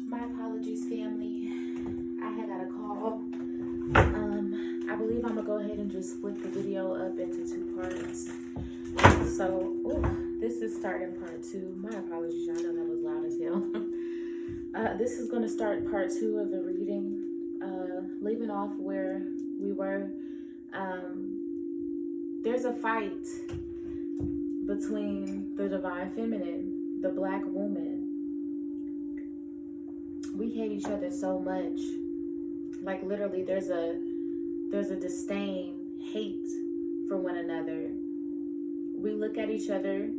My apologies, family. I had got a call. I believe I'm gonna go ahead and just split the video up into two parts. So, this is starting part two. My apologies, y'all know that was loud as hell. This is gonna start part two of the reading. Leaving off where we were. There's a fight between the divine feminine, the black woman. We hate each other so much. Like literally there's a disdain, hate for one another. We look at each other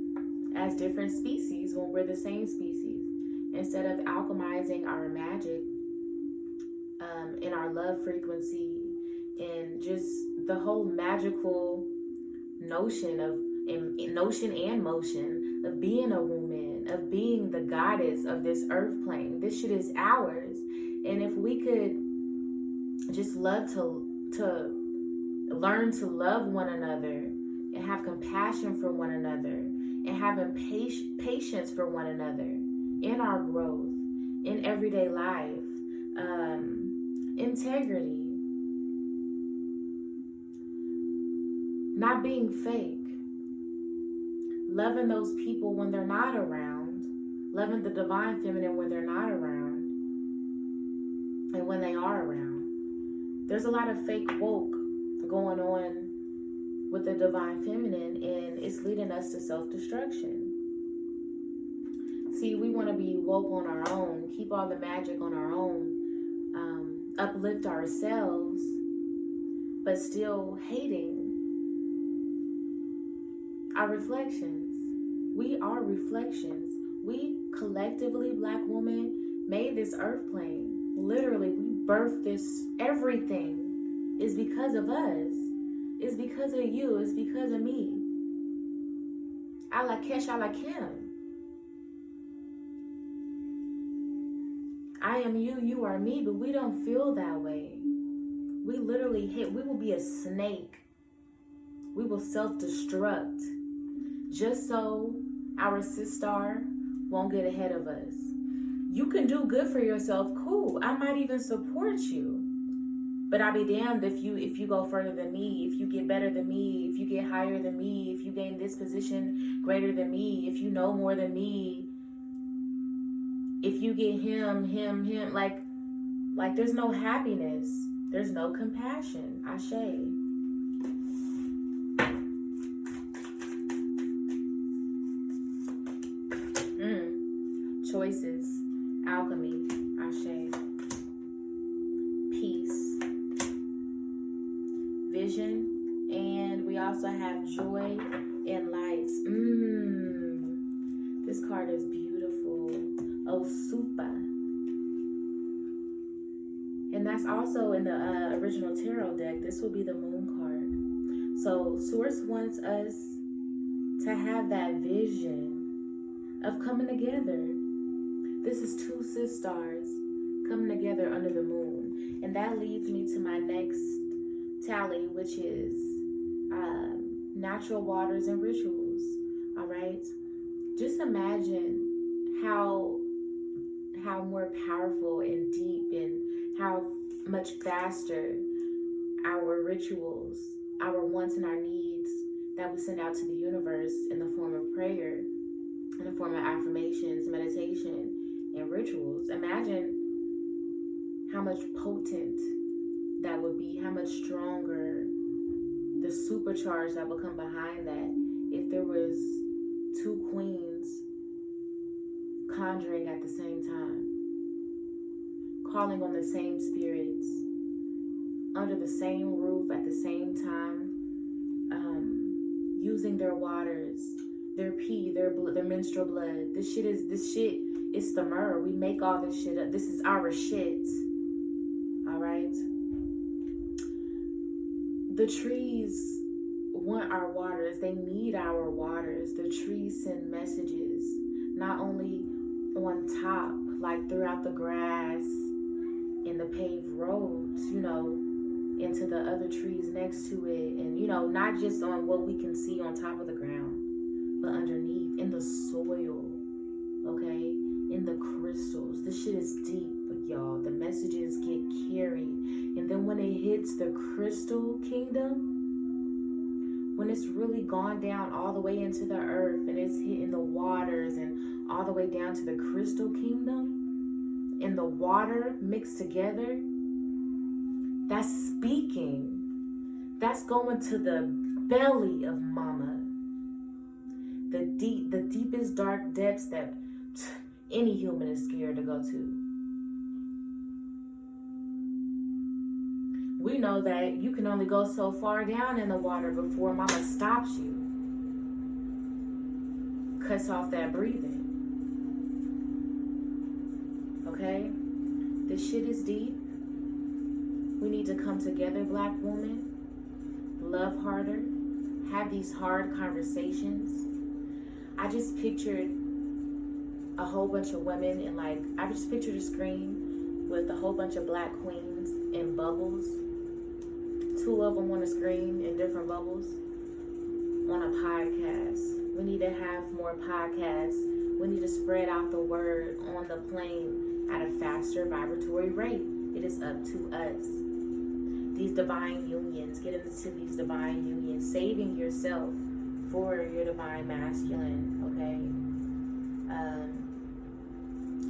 as different species when we're the same species. Instead of alchemizing our magic in our love frequency and just the whole magical notion and motion of being a woman, of being the goddess of this earth plane. This shit is ours. And if we could just love to learn to love one another and have compassion for one another and having patience for one another in our growth, in everyday life, integrity, not being fake, loving those people when they're not around, loving the divine feminine when they're not around, and when they are around. There's a lot of fake woke going on with the divine feminine, and it's leading us to self-destruction. See, we want to be woke on our own, keep all the magic on our own, uplift ourselves, but still hating our reflections. We are reflections. We collectively, black women, made this earth plane. Literally, we birthed this. Everything is because of us. It's because of you. It's because of me. Alakesh, Alakim. I am you, you are me, but we don't feel that way. We literally we will be a snake. We will self-destruct just so our sister won't get ahead of us. You can do good for yourself, cool. I might even support you. But I'll be damned if you go further than me, if you get better than me, if you get higher than me, if you gain this position greater than me, if you know more than me, if you get him, like there's no happiness, there's no compassion. Ashe. Choices, alchemy, ashe, peace, vision, and we also have joy and lights. This card is beautiful. Osupa. And that's also in the original tarot deck. This will be the moon card. So Source wants us to have that vision of coming together. This is two sisters coming together under the moon. And that leads me to my next tally, which is natural waters and rituals. All right? Just imagine how more powerful and deep and how much faster our rituals, our wants and our needs that we send out to the universe in the form of prayer, in the form of affirmations, meditation, and rituals. Imagine how much potent that would be, how much stronger the supercharge that would come behind that if there was two queens conjuring at the same time, calling on the same spirits, under the same roof at the same time, using their waters, their pee, their blood, their menstrual blood. This shit is the myrrh. We make all this shit up. This is our shit. All right. The trees want our waters. They need our waters. The trees send messages, not only on top, like throughout the grass, in the paved roads, into the other trees next to it, and not just on what we can see on top of the ground, but underneath, in the soil, okay, in the crystals, This shit is deep, y'all. The messages get carried. And then when it hits the crystal kingdom, when it's really gone down all the way into the earth and it's hitting the waters and all the way down to the crystal kingdom and the water mixed together, that's speaking. That's going to the belly of mama. The deepest dark depths that any human is scared to go to. We know that you can only go so far down in the water before mama stops you. Cuts off that breathing. Okay? This shit is deep. We need to come together, Black woman. Love harder. Have these hard conversations. I just pictured a whole bunch of women and I just pictured a screen with a whole bunch of Black queens in bubbles. 2 of them on a screen in different bubbles on a podcast. We need to have more podcasts. We need to spread out the word on the plane at a faster vibratory rate. It is up to us. These divine unions, get into these divine unions, saving yourself for your divine masculine, okay?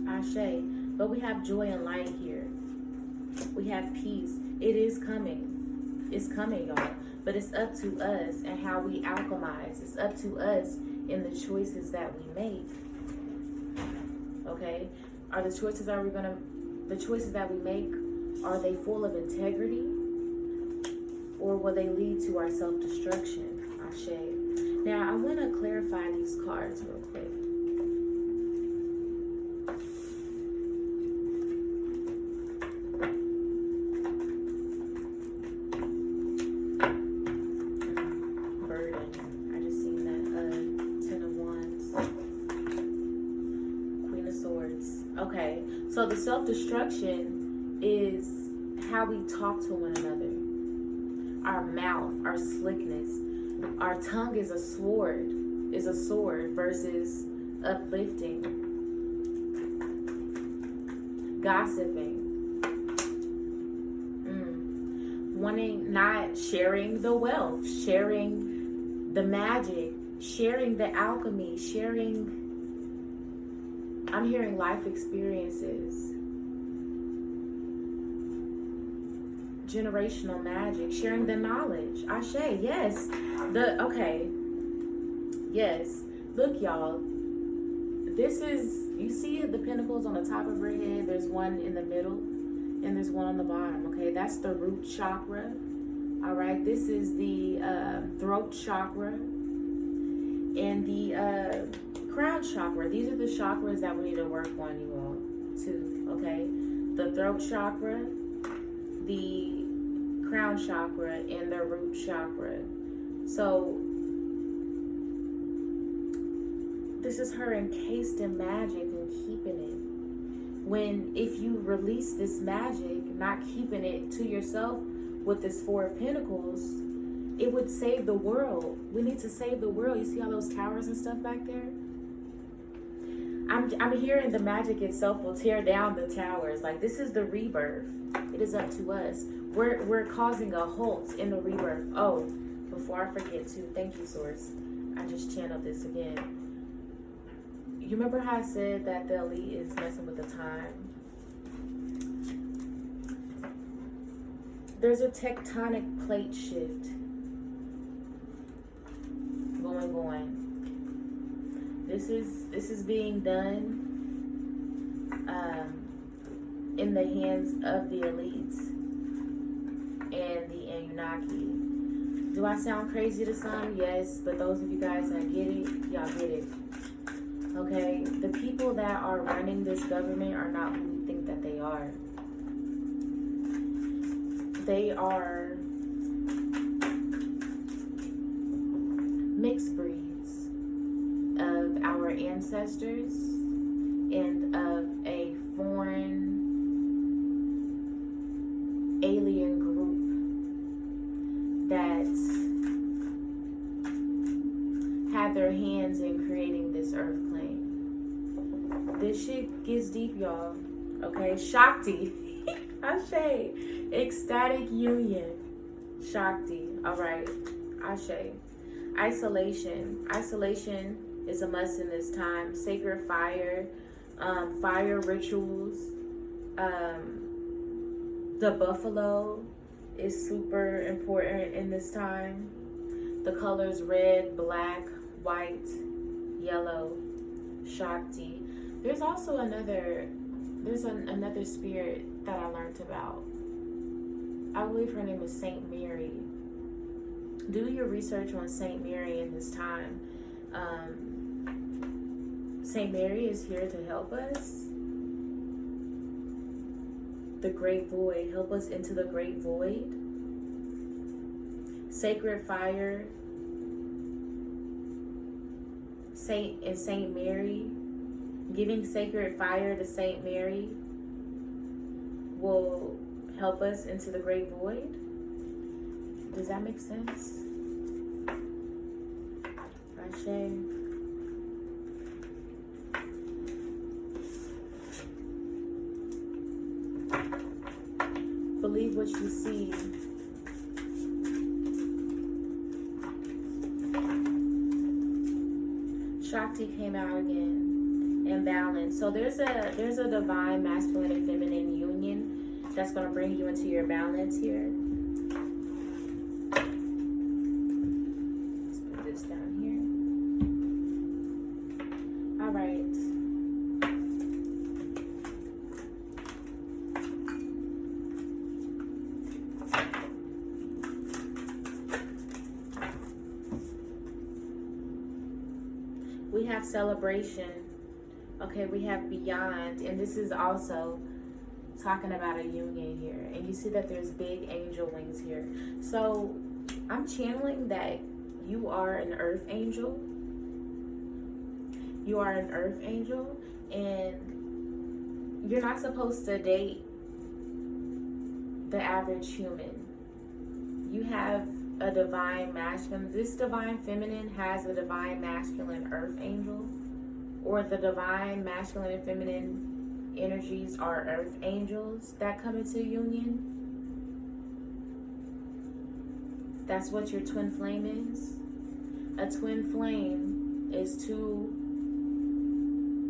Ashe. But we have joy and light here. We have peace. It is coming. It's coming, y'all. But it's up to us and how we alchemize. It's up to us in the choices that we make. Okay? Are the choices that we make, are they full of integrity? Or will they lead to our self-destruction? Ashe. Now, I want to clarify these cards real quick. Burden. I just seen that. 10 of Wands. Queen of Swords. Okay. So the self-destruction is how we talk to one another. Our mouth, our slickness. Our tongue is a sword versus uplifting, gossiping, not sharing the wealth, sharing the magic, sharing the alchemy, I'm hearing life experiences, generational magic, sharing the knowledge. Ashe, yes. Yes. Look, y'all. This is, you see the pentacles on the top of her head. There's one in the middle and there's one on the bottom. Okay, that's the root chakra. All right, this is the throat chakra and the crown chakra. These are the chakras that we need to work on, you all, too. Okay, the throat chakra, the crown chakra, and the root chakra. So this is her encased in magic and keeping it. If you release this magic, not keeping it to yourself with this 4 of Pentacles, it would save the world. We need to save the world. You see all those towers and stuff back there? I'm hearing the magic itself will tear down the towers. Like, this is the rebirth. It is up to us. We're causing a halt in the rebirth. Oh, before I forget too, thank you, Source. I just channeled this again. You remember how I said that the elite is messing with the time? There's a tectonic plate shift going on. This is being done in the hands of the elites and the Anunnaki. Do I sound crazy to some? Yes, but those of you guys that get it, y'all get it. Okay, the people that are running this government are not who we think that they are. They are mixed breeds of our ancestors and of a foreign alien group that had their hands in creating this earth plane. This shit gets deep, y'all. Okay, Shakti. Ashe. Ecstatic union. Shakti. Alright. Ashe. Isolation. Isolation is a must in this time. Sacred fire. Fire rituals. The buffalo is super important in this time. The colors red, black, white, yellow. Shakti. There's also another spirit that I learned about. I believe her name is Saint Mary. Do your research on Saint Mary in this time. Saint Mary is here to help us. The great void. Help us into the great void. Sacred fire. Saint Mary. Giving sacred fire to Saint Mary will help us into the great void. Does that make sense? Ashe. Believe what you see. Shakti came out again, and balance. So there's a divine masculine and feminine union that's going to bring you into your balance here. Let's put this down here. All right. We have celebration. Okay, we have beyond, and this is also talking about a union here. And you see that there's big angel wings here. So I'm channeling that you are an earth angel. You are an earth angel, and you're not supposed to date the average human. You have a divine masculine. This divine feminine has a divine masculine earth angel, or the divine masculine and feminine energies are earth angels that come into union. That's what your twin flame is. A twin flame is two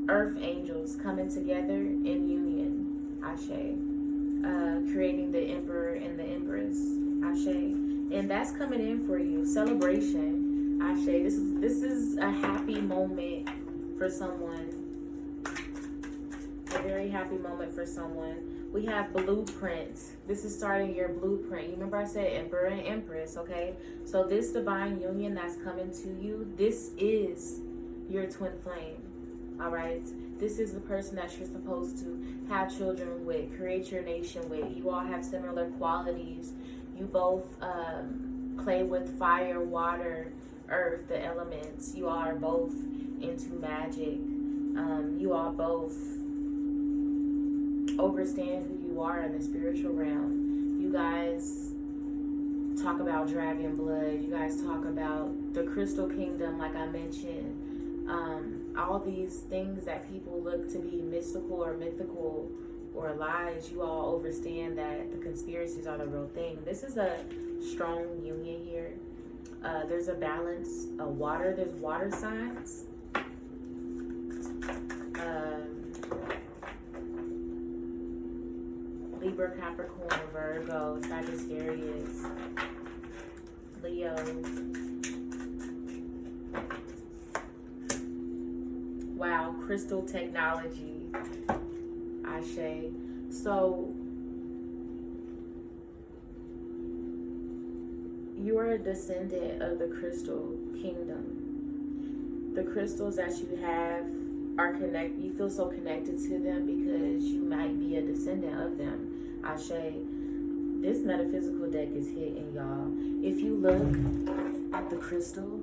earth angels coming together in union. Ashe. Creating the emperor and the empress. Ashe. And that's coming in for you. Celebration. Ashe. This is a happy moment for someone. A very happy moment for someone. We have blueprint. This is starting your blueprint. You remember I said emperor and empress, okay? So this divine union that's coming to you, this is your twin flame. All right? This is the person that you're supposed to have children with, create your nation with. You all have similar qualities. You both play with fire, water, earth, the elements. You all are both into magic. You all both understand who you are in the spiritual realm. You guys talk about dragon blood. You guys talk about the crystal kingdom, like I mentioned. All these things that people look to be mystical or mythical or lies, you all understand that the conspiracies are the real thing. This is a strong union here. There's a balance of water. There's water signs. Libra, Capricorn, Virgo, Sagittarius, Leo. Wow, crystal technology. Ashe. So you are a descendant of the crystal kingdom. The crystals that you have are connected. You feel so connected to them because you might be a descendant of them. Ashe. This metaphysical deck is hitting, y'all. If you look at the crystal,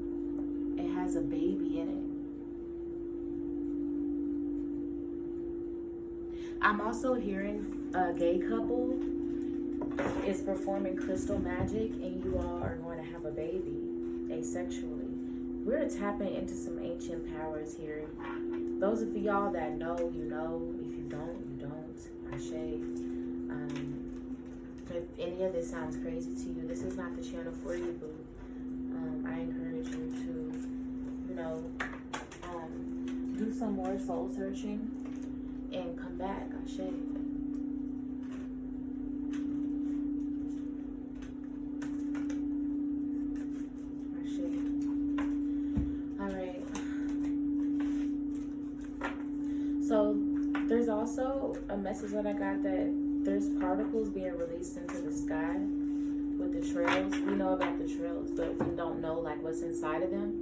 it has a baby in it. I'm also hearing a gay couple is performing crystal magic and you all are going to have a baby asexually. We're tapping into some ancient powers here. Those of y'all that know, you know. If you don't, you don't. Ashe. If any of this sounds crazy to you, this is not the channel for you, boo. I encourage you to, you know, do some more soul searching and come back. Ashe. So there's also a message that I got that there's particles being released into the sky with the trails. We know about the trails, but we don't know like what's inside of them.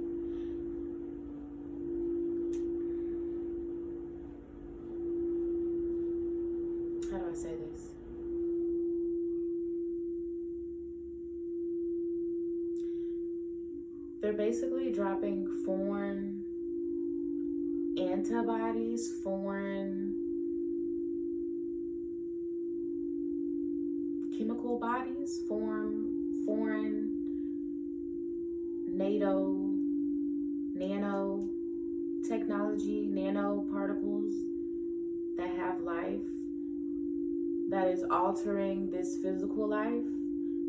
How do I say this? They're basically dropping foreign antibodies, foreign chemical bodies, foreign nano technology, nanoparticles that have life, that is altering this physical life,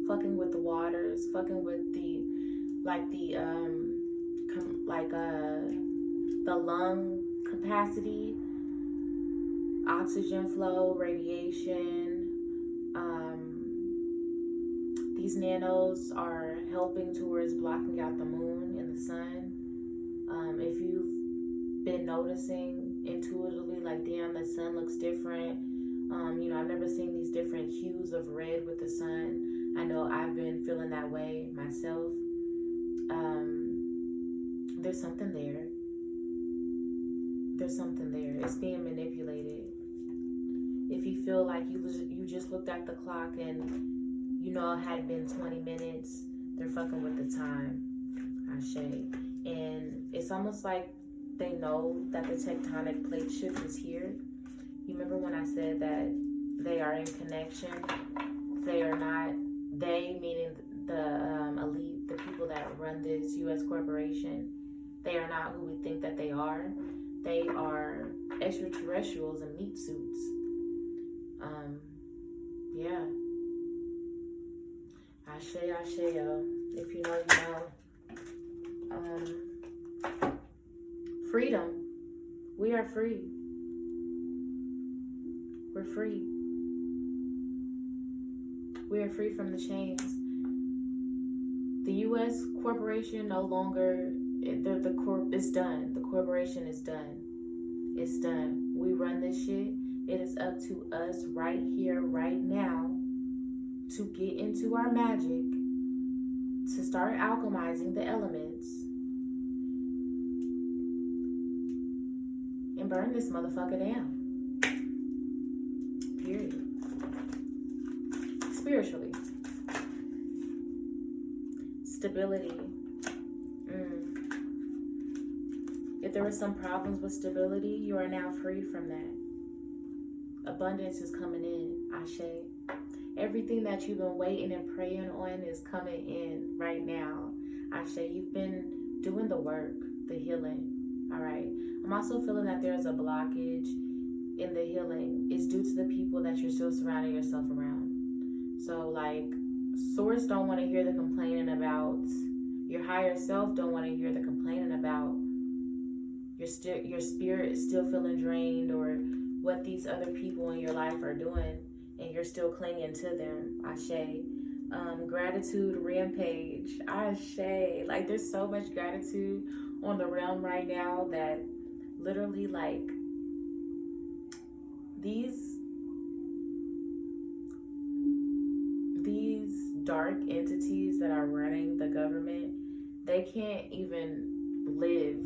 fucking with the waters, fucking with the lung capacity, oxygen flow, radiation. These nanos are helping towards blocking out the moon and the sun. If you've been noticing intuitively, like, damn, the sun looks different. You know, I've never seen these different hues of red with the sun. I know I've been feeling that way myself. There's something there. There's something there. It's being manipulated. If you feel like you just looked at the clock and you know it had been 20 minutes, they're fucking with the time. Ashe. And it's almost like they know that the tectonic plate shift is here. You remember when I said that they are in connection? They are not, they meaning the elite, the people that run this U.S. corporation. They are not who we think that they are. They are extraterrestrials in meat suits. Yeah. Ashe, ashe, yo. If you know, you know. Freedom. We are free. We're free. We are free from the chains. The U.S. corporation no longer, it's done. The corporation is done. It's done. We run this shit. It is up to us right here, right now, to get into our magic, to start alchemizing the elements, and burn this motherfucker down. Period. Spiritually. Stability. If there were some problems with stability, you are now free from that. Abundance is coming in. Ashe. Everything that you've been waiting and praying on is coming in right now. Ashe. You've been doing the work, the healing. All right. I'm also feeling that there's a blockage in the healing. It's due to the people that you're still surrounding yourself around. So, like, source don't want to hear the complaining about. Your higher self don't want to hear the complaining about your spirit still feeling drained, or what these other people in your life are doing, and you're still clinging to them. Ashe. Gratitude rampage. Ashe. Like, there's so much gratitude on the realm right now that literally, like, these dark entities that are running the government, they can't even live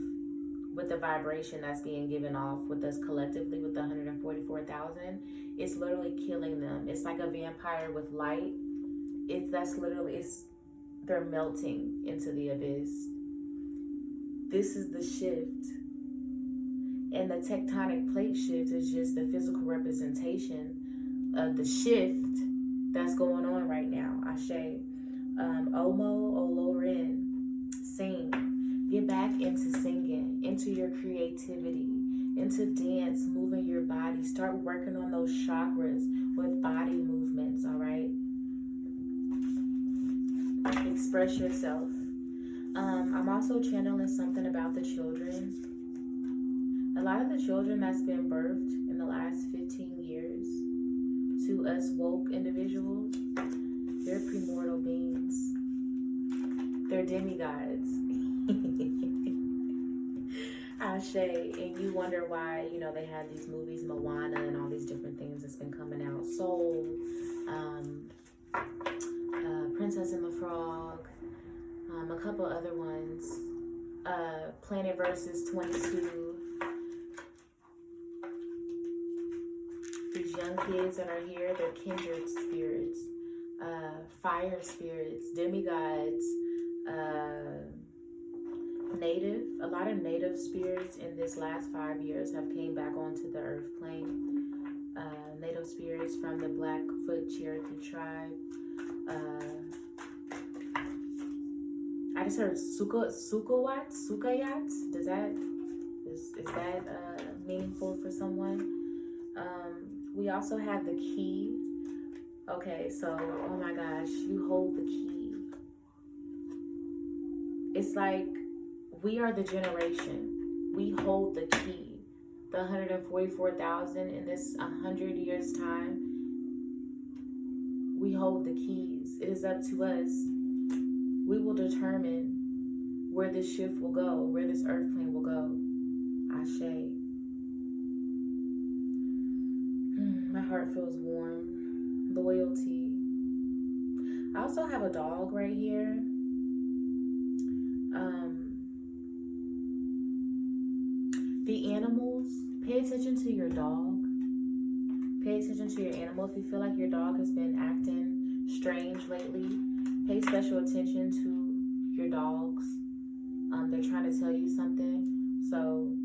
with the vibration that's being given off with us collectively, with the 144,000. It's literally killing them. It's like a vampire with light. They're melting into the abyss. This is the shift. And the tectonic plate shift is just the physical representation of the shift that's going on right now. Ashe. Omo Olorin. Sing. Get back into singing, into your creativity, into dance, moving your body. Start working on those chakras with body movements, all right? Express yourself. I'm also channeling something about the children. A lot of the children that's been birthed in the last 15 years to us woke individuals, they're primordial beings. They're demigods. Ashe. And you wonder why, you know, they had these movies, Moana and all these different things that's been coming out. Soul, Princess and the Frog, a couple other ones. Planet Versus 22. These young kids that are here, they're kindred spirits, fire spirits, demigods, native. A lot of native spirits in this last 5 years have came back onto the earth plane. Native spirits from the Blackfoot Cherokee tribe. I just heard Sukayat. Is that meaningful for someone? We also have the key. Okay, so, oh my gosh, you hold the key. It's like we are the generation. We hold the key. The 144,000 in this 100 years time. We hold the keys. It is up to us. We will determine where this shift will go, where this earth plane will go. Ashe. My heart feels warm. Loyalty. I also have a dog right here. The animals, pay attention to your dog. Pay attention to your animal. If you feel like your dog has been acting strange lately, pay special attention to your dogs. They're trying to tell you something. So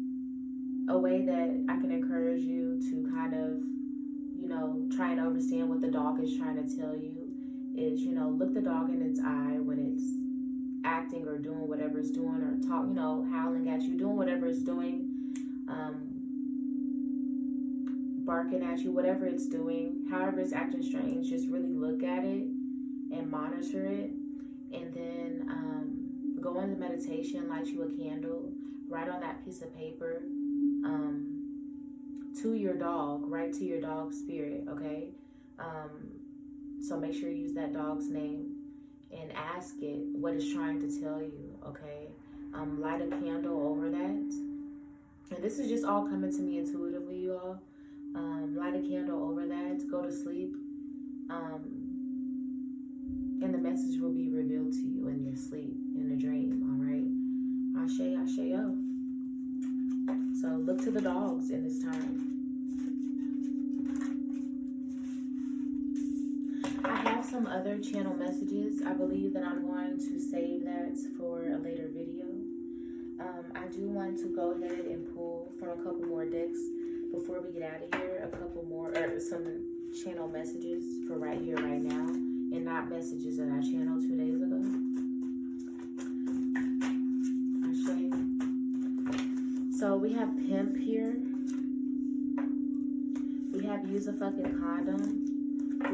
a way that I can encourage you to kind of, you know, try and understand what the dog is trying to tell you is, you know, look the dog in its eye when it's acting or doing whatever it's doing, or talk, you know, howling at you, doing whatever it's doing, barking at you, whatever it's doing, however it's acting strange, just really look at it and monitor it. And then go into meditation, light you a candle, write on that piece of paper to your dog, write to your dog's spirit, okay? So make sure you use that dog's name and ask it what it's trying to tell you, okay? Light a candle over that. And this is just all coming to me intuitively, you all. Light a candle over that, go to sleep. And the message will be revealed to you in your sleep, in a dream, all right? Ashe, Ashe-yo. So look to the dogs in this time. I have some other channel messages. I believe that I'm going to save that for a later video. I do want to go ahead and pull from a couple more decks before we get out of here. A couple more, or some channel messages for right here, right now, and not messages that I channeled 2 days ago. Ashe. So we have pimp here. We have use a fucking condom.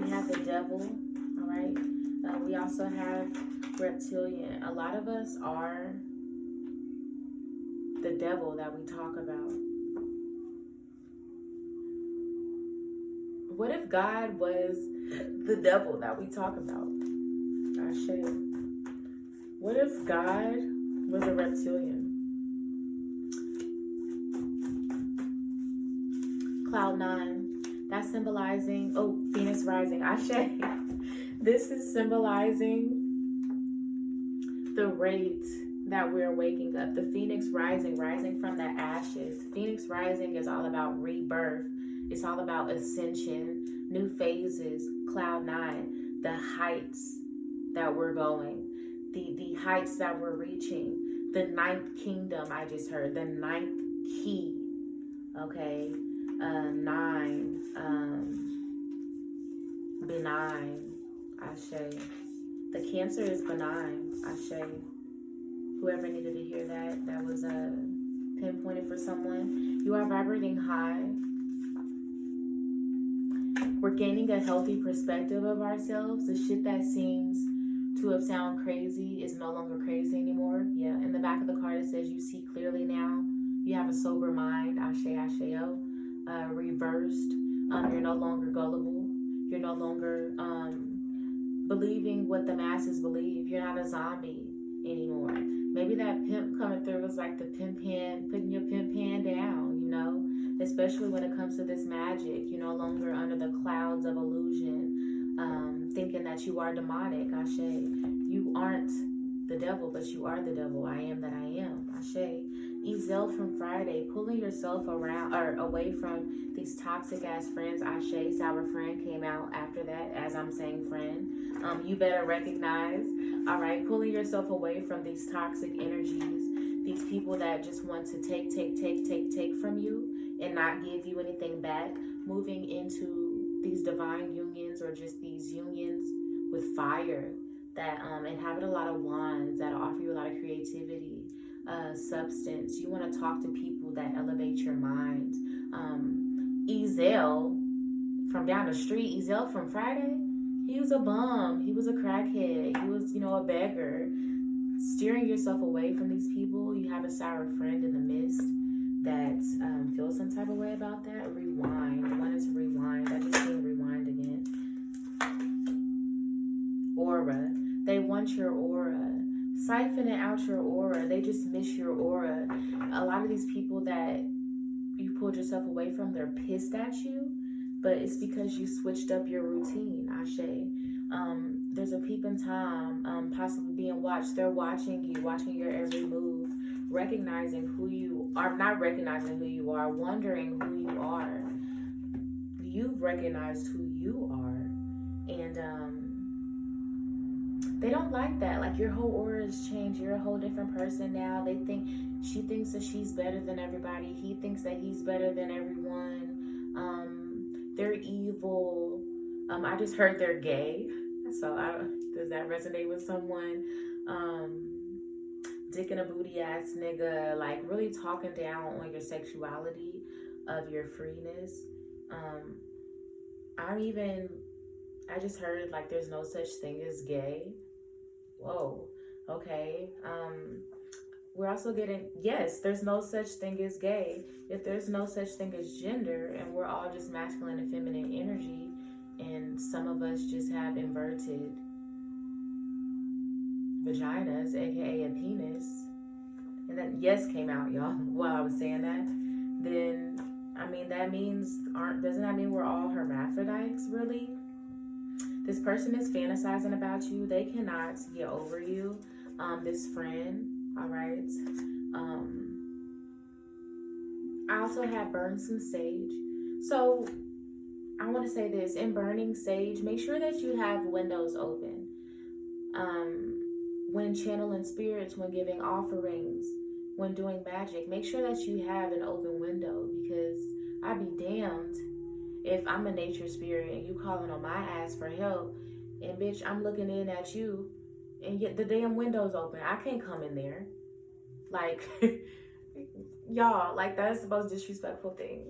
We have the devil. All right. We also have reptilian. A lot of us are the devil that we talk about. What if God was the devil that we talk about? Ashe. What if God was a reptilian? Cloud 9. That's symbolizing, oh, Phoenix rising. Ashe. This is symbolizing the rate that we're waking up. The Phoenix rising from the ashes. Phoenix rising is all about rebirth. It's all about ascension, new phases, cloud 9, the heights that we're going, the heights that we're reaching, the ninth kingdom. I just heard the ninth key. Okay, 9, benign. Ashe. The Cancer is benign. Ashe. Whoever needed to hear that, that was pinpointed for someone. You are vibrating high. We're gaining a healthy perspective of ourselves. The shit that seems to have sound crazy is no longer crazy anymore. Yeah, in the back of the card it says you see clearly now. You have a sober mind. Ashe, asheo. Reversed. You're no longer gullible. You're no longer believing what the masses believe. You're not a zombie anymore. Maybe that pimp coming through was like the pimp hand, putting your pimp hand down, you know? Especially when it comes to this magic. You're no longer under the clouds of illusion, thinking that you are demonic. Ashe. You aren't the devil, but you are the devil. I am that I am. Ashe. Ezel from Friday, pulling yourself around or away from these toxic ass friends. Ashe, sour friend came out after that, as I'm saying friend. You better recognize, all right, pulling yourself away from these toxic energies, these people that just want to take from you and not give you anything back, moving into these divine unions or just these unions with fire that inhabit a lot of wands, that offer you a lot of creativity, substance. You want to talk to people that elevate your mind. Ezel from down the street, Ezel from Friday, he was a bum. He was a crackhead. He was, a beggar. Steering yourself away from these people. You have a sour friend in the midst that feels some type of way about that. Rewind. I wanted to rewind. I just seen rewind again. Aura. They want your aura. Siphoning out your aura. They just miss your aura. A lot of these people that you pulled yourself away from, they're pissed at you, but it's because you switched up your routine. Ashe. There's a peep in time, possibly being watched. They're watching you, watching your every move, recognizing who you are, not recognizing who you are, wondering who you are. You've recognized who you are, and they don't like that. Like, your whole aura has changed. You're a whole different person now. She thinks that she's better than everybody. He thinks that he's better than everyone. They're evil. I just heard they're gay. So does that resonate with someone? Dick and a booty ass nigga, like really talking down on your sexuality, of your freeness. I just heard like there's no such thing as gay. Whoa, okay. We're also getting, yes, there's no such thing as gay. If there's no such thing as gender, and we're all just masculine and feminine energy, and some of us just have inverted vaginas, aka a penis, and that yes came out, y'all, while I was saying that, then doesn't that mean we're all hermaphrodites, really? This person is fantasizing about you. They cannot get over you. This friend, all right. I also have burned some sage. So I want to say this, in burning sage, make sure that you have windows open. When channeling spirits, when giving offerings, when doing magic, make sure that you have an open window, because I'd be damned if I'm a nature spirit and you calling on my ass for help, and bitch, I'm looking in at you and yet the damn window's open. I can't come in there. Like, y'all, like, that's the most disrespectful thing.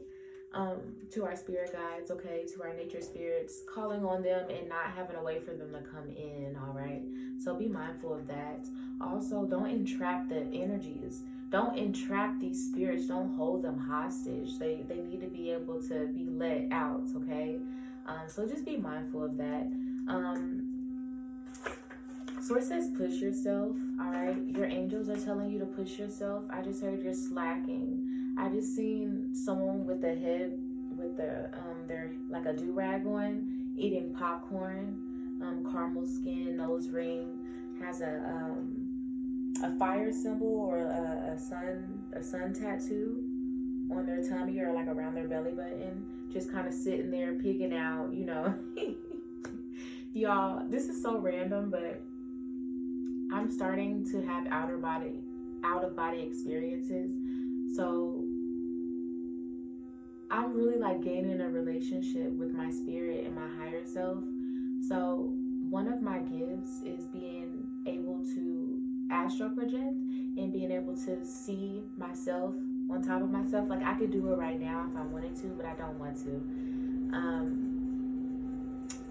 To our spirit guides, okay, to our nature spirits, calling on them and not having a way for them to come in, all right? So be mindful of that. Also, don't entrap the energies. Don't entrap these spirits. Don't hold them hostage. They need to be able to be let out, okay? So just be mindful of that. So it says push yourself, all right? Your angels are telling you to push yourself. I just heard you're slacking. I just seen someone with a head, with their like a do-rag on, eating popcorn, caramel skin, nose ring, has a fire symbol or a sun tattoo on their tummy or like around their belly button, just kind of sitting there pigging out, Y'all, this is so random, but I'm starting to have out of body experiences. So I'm really like gaining a relationship with my spirit and my higher self. So one of my gifts is being able to astral project and being able to see myself on top of myself. Like, I could do it right now if I wanted to, but I don't want to.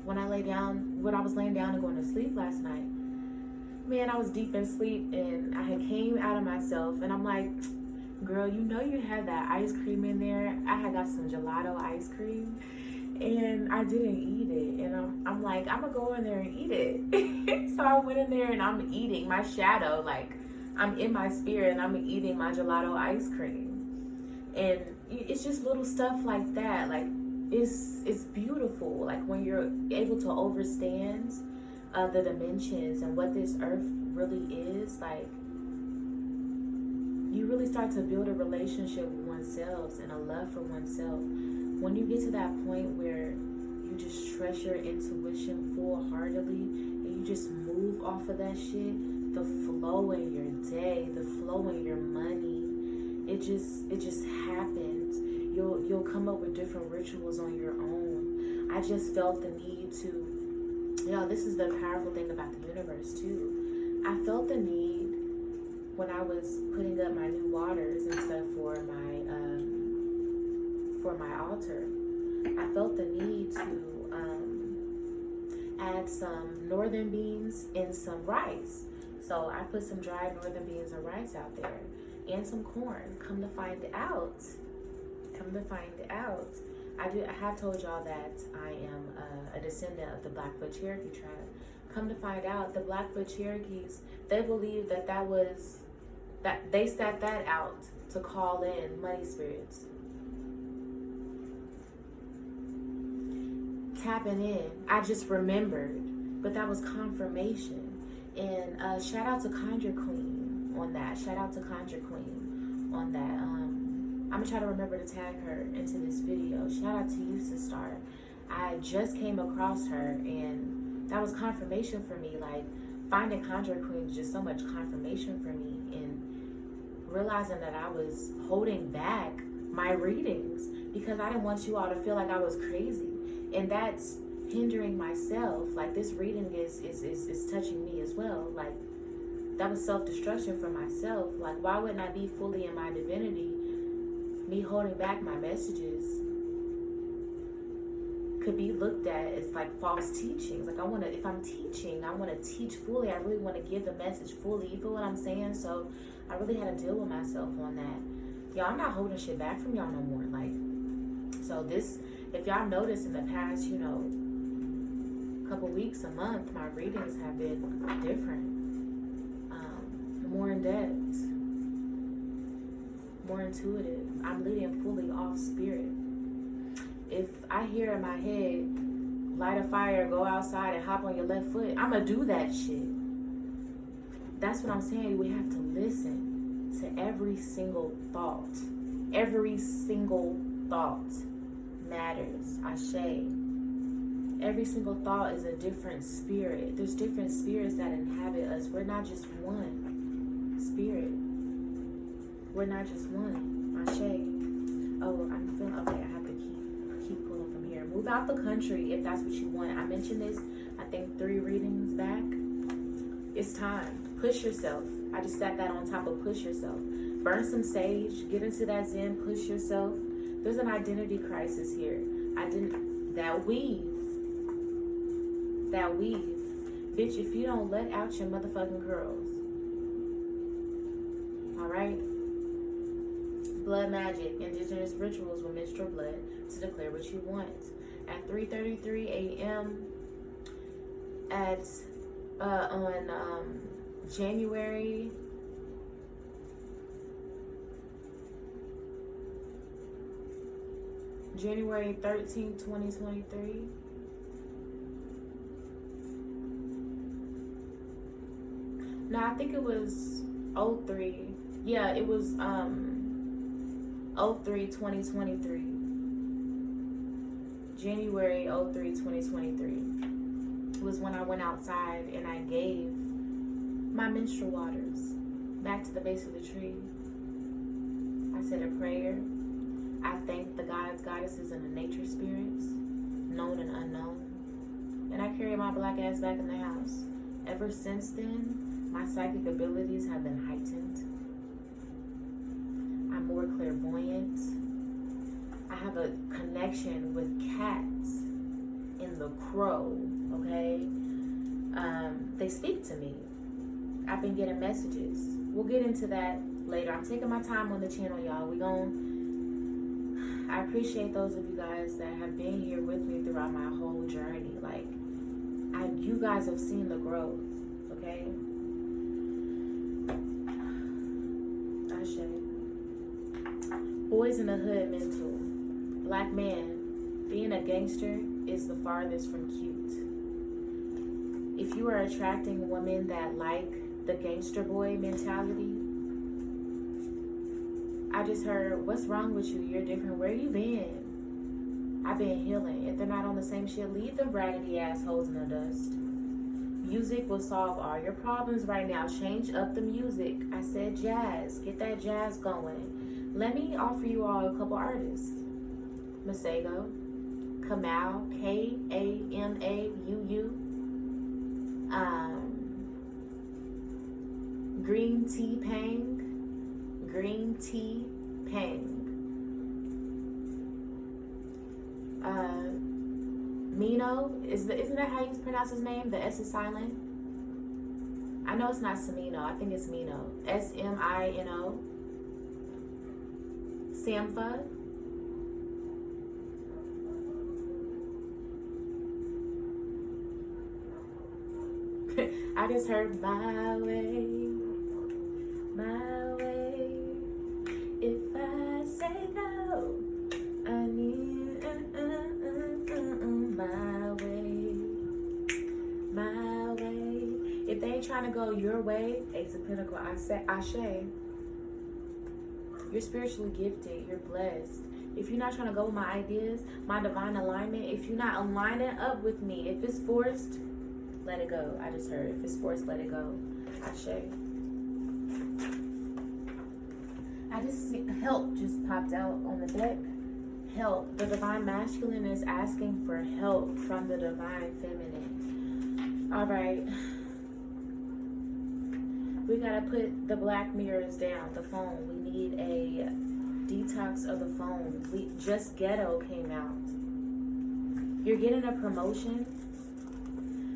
When I was laying down and going to sleep last night, man, I was deep in sleep, and I had came out of myself, and I'm like, girl, you know you had that ice cream in there. I had got some gelato ice cream, and I didn't eat it. And I'm like, I'm gonna go in there and eat it. So I went in there and I'm eating my shadow. Like, I'm in my spirit and I'm eating my gelato ice cream. And it's just little stuff like that. Like, it's beautiful. Like, when you're able to understand the dimensions and what this earth really is, like, you really start to build a relationship with oneself and a love for oneself. When you get to that point where you just trust your intuition full-heartedly and you just move off of that shit, the flow in your day, the flow in your money, it just happens. You'll come up with different rituals on your own. I just felt the need to, this is the powerful thing about the universe too. I felt the need when I was putting up my new waters and stuff for my altar. I felt the need to add some northern beans and some rice. So I put some dried northern beans and rice out there and some corn. Come to find out, I have told y'all that I am a descendant of the Blackfoot Cherokee tribe. Come to find out, the Blackfoot Cherokees, they believe that they set that out to call in money spirits. Tapping in. I just remembered, but that was confirmation. And shout out to Conjure Queen on that. I'm gonna try to remember to tag her into this video. Shout out to you, Sister. I just came across her, and that was confirmation for me. Like, finding Conjure Queen was just so much confirmation for me, and realizing that I was holding back my readings because I didn't want you all to feel like I was crazy. And that's hindering myself. Like, this reading is touching me as well. Like, that was self-destruction for myself. Like, why wouldn't I be fully in my divinity? Me holding back my messages could be looked at as like false teachings. Like, if I'm teaching, I want to teach fully. I really want to give the message fully. You feel what I'm saying? So I really had to deal with myself on that. Y'all, I'm not holding shit back from y'all no more. Like, so this, if y'all notice in the past, couple weeks, a month, my readings have been different. More in depth, more intuitive. I'm leading fully off spirit. If I hear in my head, light a fire, go outside and hop on your left foot, I'm gonna do that shit. That's what I'm saying. We have to listen to every single thought. Every single thought matters. Ashe. Every single thought is a different spirit. There's different spirits that inhabit us. We're not just one spirit. We're not just one. Ashe. Oh, I'm feeling okay. I have to keep pulling from here. Move out the country if that's what you want. I mentioned this, I think 3 readings back. It's time. Push yourself. I just sat that on top of push yourself. Burn some sage. Get into that zen. Push yourself. There's an identity crisis here. That weave. Bitch, if you don't let out your motherfucking curls. Alright? Blood magic, indigenous rituals with menstrual blood to declare what you want. At 3:33 a.m. on January 13th, 2023. No, I think it was 03. Yeah, it was 03, 2023. January 03, 2023 was when I went outside and I gave my menstrual waters back to the base of the tree. I said a prayer. I thanked the gods, goddesses, and the nature spirits, known and unknown. And I carried my black ass back in the house. Ever since then, my psychic abilities have been heightened. I'm more clairvoyant. I have a connection with cats and the crow, okay? They speak to me. I've been getting messages. We'll get into that later. I'm taking my time on the channel, y'all. I appreciate those of you guys that have been here with me throughout my whole journey. Like, you guys have seen the growth, okay? Ashe. Boys in the hood mental. Black man, being a gangster is the farthest from cute. If you are attracting women that like the gangster boy mentality, I just heard, what's wrong with you? You're different. Where you been? I've been healing. If they're not on the same shit, leave them raggedy assholes in the dust. Music will solve all your problems right now. Change up the music. I said jazz. Get that jazz going. Let me offer you all a couple artists. Masego, Kamau, Kamau, Green Tea Pang, Mino, isn't that how you pronounce his name? The S is silent. I know it's not Samino. I think it's Mino. Smino. Sampha. I just heard my way. If I say go, I need my way. If they ain't trying to go your way, Ace of Pentacles, I say Ashe. You're spiritually gifted. You're blessed. If you're not trying to go with my ideas, my divine alignment, if you're not aligning up with me, if it's forced, let it go. I just heard, if it's forced, let it go. Ashe. I just see help just popped out on the deck. Help. The divine masculine is asking for help from the divine feminine. All right. We gotta put the black mirrors down, the phone. We need a detox of the phone. Just Ghetto came out. You're getting a promotion,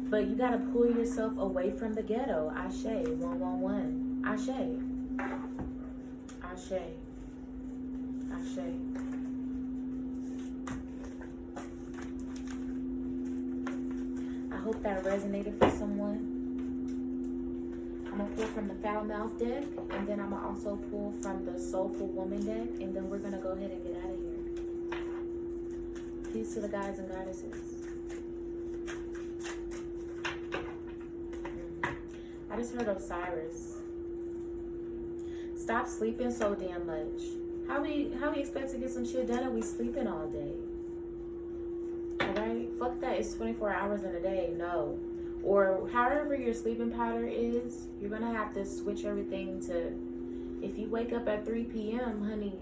but you gotta pull yourself away from the ghetto. Ashe. 111. Ashe. Ashe. Ashe. I hope that resonated for someone. I'm going to pull from the Foul Mouth deck, and then I'm going to also pull from the Soulful Woman deck, and then we're going to go ahead and get out of here. Peace to the guys and goddesses. I just heard Osiris. Stop sleeping so damn much. How we expect to get some shit done and we sleeping all day? Alright? Fuck that. It's 24 hours in a day. No. Or however your sleeping pattern is, you're going to have to switch everything to, if you wake up at 3 p.m., honey,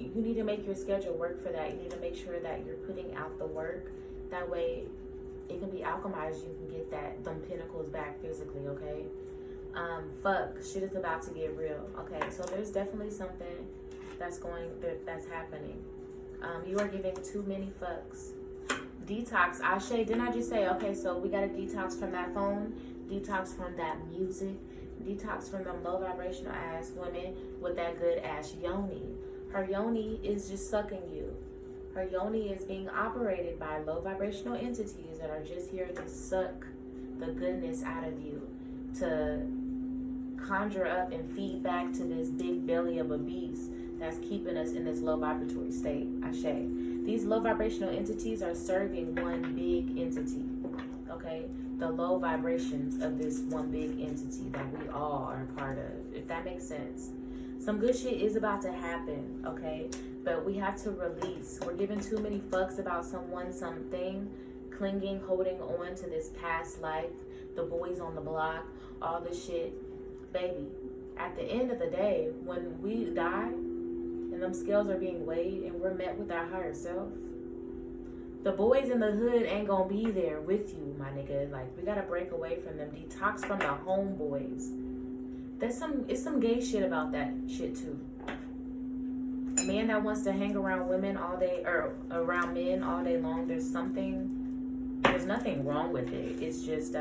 you need to make your schedule work for that. You need to make sure that you're putting out the work. That way, it can be alchemized. You can get them pentacles back physically, okay? Fuck, shit is about to get real. Okay, so there's definitely something that's happening. You are giving too many fucks. Detox. Ashe, didn't I just say, okay, so we got to detox from that phone, detox from that music, detox from them low vibrational ass women with that good ass yoni. Her yoni is just sucking you. Her yoni is being operated by low vibrational entities that are just here to suck the goodness out of you, to conjure up and feed back to this big belly of a beast that's keeping us in this low vibratory state. Ashe. These low vibrational entities are serving one big entity, okay? The low vibrations of this one big entity that we all are a part of, if that makes sense. Some good shit is about to happen, okay? But we have to release. We're giving too many fucks about someone, something, clinging, holding on to this past life, the boys on the block, all this shit. Baby, at the end of the day, when we die, and them scales are being weighed and we're met with our higher self, the boys in the hood ain't gonna be there with you, my nigga. Like, we gotta break away from them. Detox from the homeboys. It's some gay shit about that shit too. A man that wants to hang around women all day, or around men all day long, there's nothing wrong with it. It's just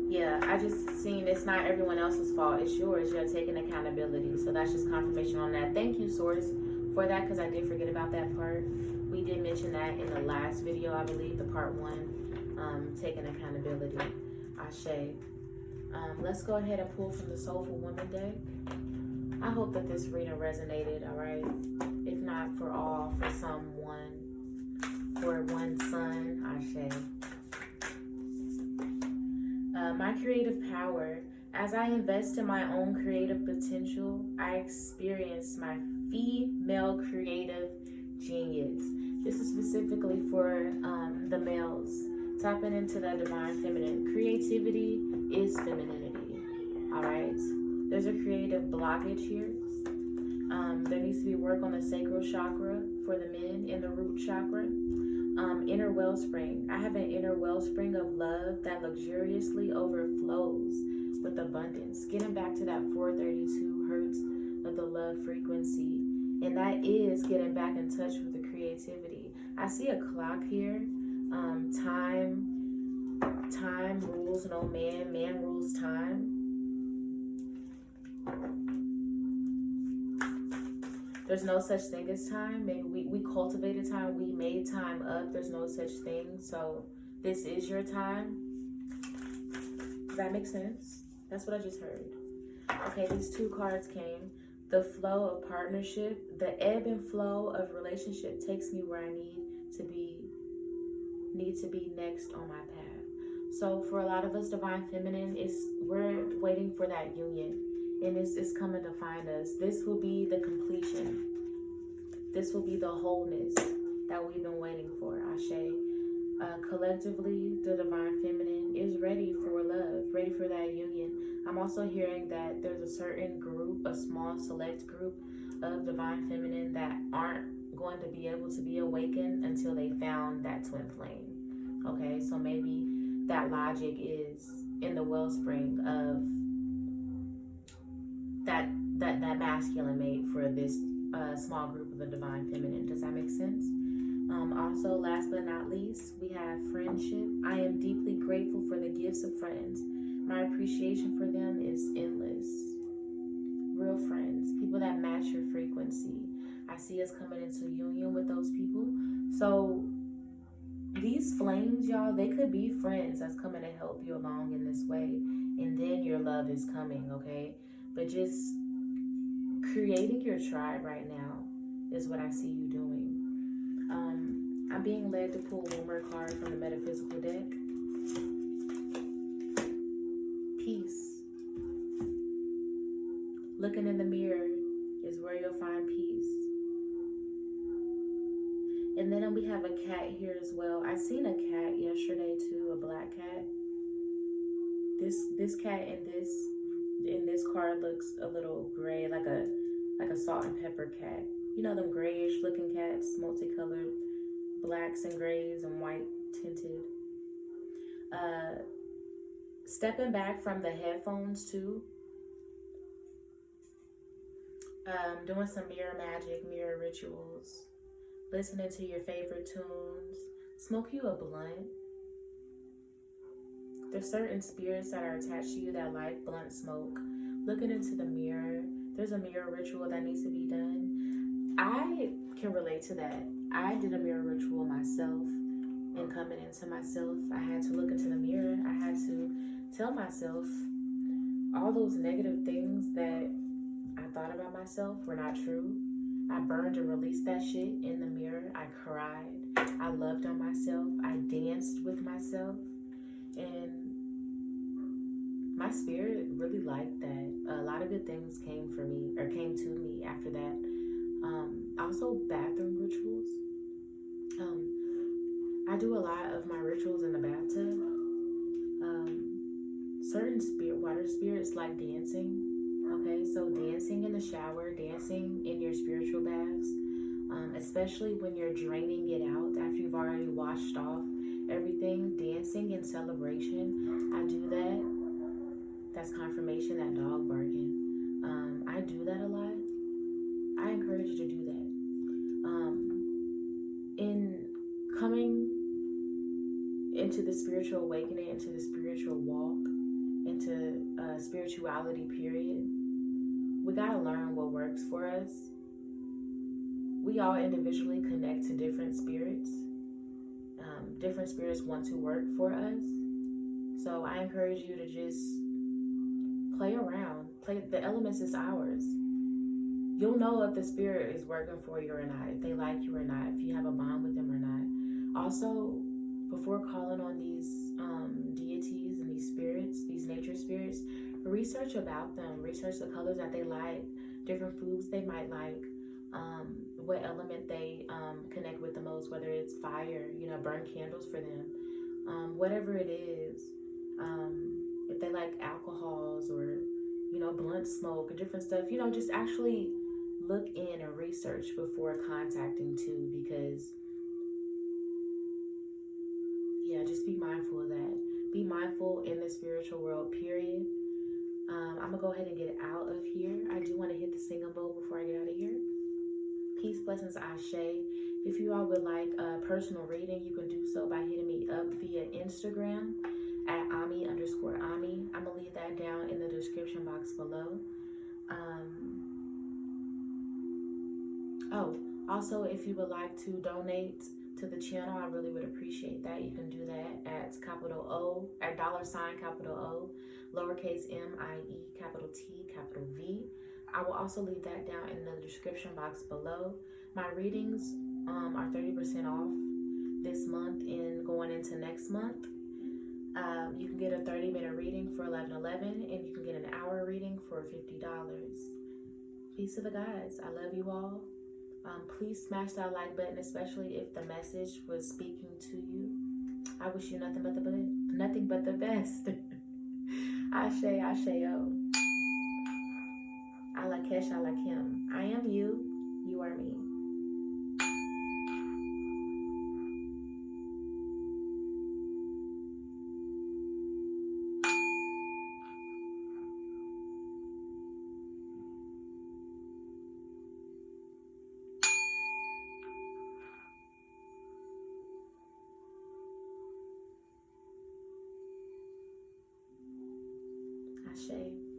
yeah, I just seen it's not everyone else's fault. It's yours. You're taking accountability. So that's just confirmation on that. Thank you, Source, for that, because I did forget about that part. We did mention that in the last video, I believe, the part 1, taking accountability. Ashe. Let's go ahead and pull from the Soulful Woman deck. I hope that this reading resonated, all right? If not for all, for someone, for one son, Ashe. My creative power. As I invest in my own creative potential, I experience my female creative genius. This is specifically for the males. Tapping into that divine feminine. Creativity is femininity. All right. There's a creative blockage here. There needs to be work on the sacral chakra for the men in the root chakra. Inner wellspring. I have an inner wellspring of love that luxuriously overflows with abundance. Getting back to that 432 hertz of the love frequency. And that is getting back in touch with the creativity. I see a clock here. Time rules no man. Man rules time. There's no such thing as time. Maybe we cultivated time. We made time up. There's no such thing. So this is your time. Does that make sense? That's what I just heard. Okay, these 2 cards came. The flow of partnership. The ebb and flow of relationship takes me where I need to be next on my path. So for a lot of us, divine feminine, we're waiting for that union. And it's coming to find us. This will be the completion. This will be the wholeness that we've been waiting for, Ashe. Collectively, the divine feminine is ready for love, ready for that union. I'm also hearing that there's a certain group, a small select group of divine feminine that aren't going to be able to be awakened until they found that twin flame. Okay, so maybe that logic is in the wellspring of that masculine mate for this small group of the divine feminine. Does that make sense? Also, last but not least, we have friendship. I am deeply grateful for the gifts of friends. My appreciation for them is endless. Real friends, people that match your frequency. I see us coming into union with those people. So these flames, y'all, they could be friends that's coming to help you along in this way. And then your love is coming, okay? But just creating your tribe right now is what I see you doing. I'm being led to pull one more card from the metaphysical deck. Peace. Looking in the mirror is where you'll find peace. And then we have a cat here as well. I seen a cat yesterday too, a black cat. This cat in this card looks a little gray, like a salt and pepper cat. You know them grayish looking cats, multicolored, blacks and grays and white tinted. Stepping back from the headphones too. Doing some mirror magic, mirror rituals. Listening to your favorite tunes. Smoke you a blunt. There's certain spirits that are attached to you that like blunt smoke. Looking into the mirror. There's a mirror ritual that needs to be done. I can relate to that. I did a mirror ritual myself. And coming into myself, I had to look into the mirror. I had to tell myself all those negative things that I thought about myself were not true. I burned and released that shit in the mirror. I cried. I loved on myself. I danced with myself. And my spirit really liked that. A lot of good things came to me after that. Also, bathroom rituals. I do a lot of my rituals in the bathtub. Certain water spirits like dancing. Okay, so dancing in the shower, dancing in your spiritual baths, especially when you're draining it out after you've already washed off everything, dancing and celebration. I do that. That's confirmation, that dog barking. I do that a lot. I encourage you to do that. In coming into the spiritual awakening, into the spiritual walk, into spirituality, period, we got to learn what works for us. We all individually connect to different spirits. Different spirits want to work for us. So I encourage you to just play around. The elements is ours. You'll know if the spirit is working for you or not, if they like you or not, if you have a bond with them or not. Also, before calling on these deities and these spirits, these nature spirits, research about them. Research the colors that they like, different foods they might like, what element they connect with the most, whether it's fire, burn candles for them, whatever it is. If they like alcohols or, blunt smoke and different stuff, just actually look in and research before contacting too, because just be mindful of that. Be mindful in the spiritual world, period. I'm gonna go ahead and get out of here. I do want to hit the singing bowl before I get out of here. Peace, blessings, Ashe. If you all would like a personal reading, you can do so by hitting me up via Instagram at Omie_Omie. I'm gonna leave that down in the description box below. Also, if you would like to donate to the channel, I really would appreciate that. You can do that at capital O, at $ capital O, lowercase MIE, capital T, capital V. I will also leave that down in the description box below. My readings are 30% off this month and going into next month. You can get a 30-minute reading for $11.11, and you can get an hour reading for $50. Peace to the guys. I love you all. Please smash that like button, especially if the message was speaking to you. I wish you nothing but the best. Ashe, Asheo. Alakesh, Alakim. I am you. You are me. Ashe.